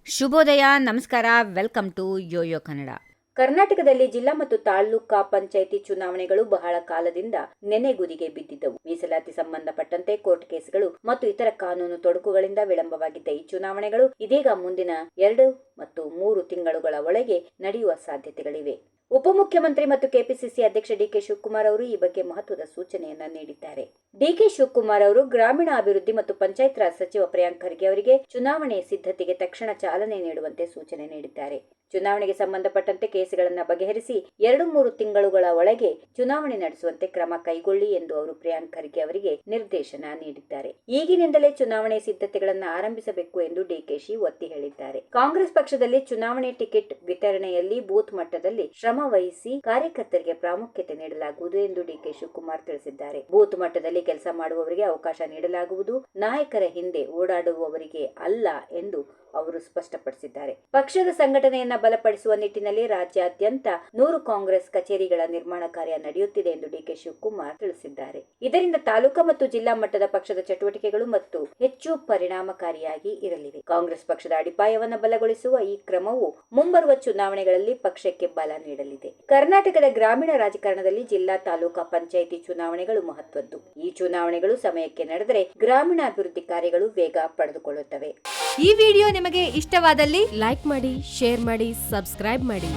ಶುಭೋದಯ, ನಮಸ್ಕಾರ, welcome to Yoyo Kannada. ಕರ್ನಾಟಕದಲ್ಲಿ ಜಿಲ್ಲಾ ಮತ್ತು ತಾಲೂಕಾ ಪಂಚಾಯಿತಿ ಚುನಾವಣೆಗಳು ಬಹಳ ಕಾಲದಿಂದ ನೆನೆಗುದಿಗೆ ಬಿದ್ದಿದ್ದವು. ಮೀಸಲಾತಿ ಸಂಬಂಧಪಟ್ಟಂತೆ ಕೋರ್ಟ್ ಕೇಸ್ಗಳು ಮತ್ತು ಇತರ ಕಾನೂನು ತೊಡಕುಗಳಿಂದ ವಿಳಂಬವಾಗಿದ್ದ ಈ ಚುನಾವಣೆಗಳು ಇದೀಗ ಮುಂದಿನ 2 ಮತ್ತು 3 ತಿಂಗಳುಗಳ ಒಳಗೆ ನಡೆಯುವ ಸಾಧ್ಯತೆಗಳಿವೆ. ಉಪಮುಖ್ಯಮಂತ್ರಿ ಮತ್ತು ಕೆಪಿಸಿಸಿ ಅಧ್ಯಕ್ಷ ಡಿಕೆ ಶಿವಕುಮಾರ್ ಅವರು ಈ ಬಗ್ಗೆ ಮಹತ್ವದ ಸೂಚನೆಯನ್ನ ನೀಡಿದ್ದಾರೆ. ಡಿಕೆ ಶಿವಕುಮಾರ್ ಅವರು ಗ್ರಾಮೀಣ ಅಭಿವೃದ್ಧಿ ಮತ್ತು ಪಂಚಾಯತ್ ರಾಜ್ ಸಚಿವ ಪ್ರಿಯಾಂಕ್ ಖರ್ಗೆ ಅವರಿಗೆ ಚುನಾವಣೆ ಸಿದ್ಧತೆಗೆ ತಕ್ಷಣ ಚಾಲನೆ ನೀಡುವಂತೆ ಸೂಚನೆ ನೀಡಿದ್ದಾರೆ. ಚುನಾವಣೆಗೆ ಸಂಬಂಧಪಟ್ಟಂತೆ ಕೇಸುಗಳನ್ನು ಬಗೆಹರಿಸಿ 2-3 ತಿಂಗಳುಗಳ ಒಳಗೆ ಚುನಾವಣೆ ನಡೆಸುವಂತೆ ಕ್ರಮ ಕೈಗೊಳ್ಳಿ ಎಂದು ಅವರು ಪ್ರಿಯಾಂಕ್ ಖರ್ಗೆ ಅವರಿಗೆ ನಿರ್ದೇಶನ ನೀಡಿದ್ದಾರೆ. ಈಗಿನಿಂದಲೇ ಚುನಾವಣೆ ಸಿದ್ಧತೆಗಳನ್ನು ಆರಂಭಿಸಬೇಕು ಎಂದು ಡಿಕೆಶಿ ಒತ್ತಿ ಹೇಳಿದ್ದಾರೆ. ಕಾಂಗ್ರೆಸ್ ಪಕ್ಷದಲ್ಲಿ ಚುನಾವಣೆ ಟಿಕೆಟ್ ವಿತರಣೆಯಲ್ಲಿ ಬೂತ್ ಮಟ್ಟದಲ್ಲಿ ಶ್ರಮ ವಹಿಸಿ ಕಾರ್ಯಕರ್ತರಿಗೆ ಪ್ರಾಮುಖ್ಯತೆ ನೀಡಲಾಗುವುದು ಎಂದು ಡಿಕೆ ಶಿವಕುಮಾರ್ ತಿಳಿಸಿದ್ದಾರೆ. ಬೂತ್ ಮಟ್ಟದಲ್ಲಿ ಕೆಲಸ ಮಾಡುವವರಿಗೆ ಅವಕಾಶ ನೀಡಲಾಗುವುದು, ನಾಯಕರ ಹಿಂದೆ ಓಡಾಡುವವರಿಗೆ ಅಲ್ಲ ಎಂದು ಅವರು ಸ್ಪಷ್ಟಪಡಿಸಿದ್ದಾರೆ. ಪಕ್ಷದ ಸಂಘಟನೆಯನ್ನ ಬಲಪಡಿಸುವ ನಿಟ್ಟಿನಲ್ಲಿ ರಾಜ್ಯಾದ್ಯಂತ 100 ಕಾಂಗ್ರೆಸ್ ಕಚೇರಿಗಳ ನಿರ್ಮಾಣ ಕಾರ್ಯ ನಡೆಯುತ್ತಿದೆ ಎಂದು ಡಿಕೆ ಶಿವಕುಮಾರ್ ತಿಳಿಸಿದ್ದಾರೆ. ಇದರಿಂದ ತಾಲೂಕಾ ಮತ್ತು ಜಿಲ್ಲಾ ಮಟ್ಟದ ಪಕ್ಷದ ಚಟುವಟಿಕೆಗಳು ಮತ್ತು ಹೆಚ್ಚು ಪರಿಣಾಮಕಾರಿಯಾಗಿ ಇರಲಿವೆ. ಕಾಂಗ್ರೆಸ್ ಪಕ್ಷದ ಅಡಿಪಾಯವನ್ನು ಬಲಗೊಳಿಸುವ ಈ ಕ್ರಮವು ಮುಂಬರುವ ಚುನಾವಣೆಗಳಲ್ಲಿ ಪಕ್ಷಕ್ಕೆ ಬಲ ನೀಡಲಿದೆ. ಕರ್ನಾಟಕದ ಗ್ರಾಮೀಣ ರಾಜಕಾರಣದಲ್ಲಿ ಜಿಲ್ಲಾ ತಾಲೂಕಾ ಪಂಚಾಯಿತಿ ಚುನಾವಣೆಗಳು ಮಹತ್ವದ್ದು. ಈ ಚುನಾವಣೆಗಳು ಸಮಯಕ್ಕೆ ನಡೆದರೆ ಗ್ರಾಮೀಣ ಅಭಿವೃದ್ಧಿ ಕಾರ್ಯಗಳು ವೇಗ ಪಡೆದುಕೊಳ್ಳುತ್ತವೆ. ಈ ವಿಡಿಯೋ ನಿಮಗೆ ಇಷ್ಟವಾದಲ್ಲಿ ಲೈಕ್ ಮಾಡಿ, ಶೇರ್ ಮಾಡಿ, ಸಬ್ಸ್ಕ್ರೈಬ್ ಮಾಡಿ.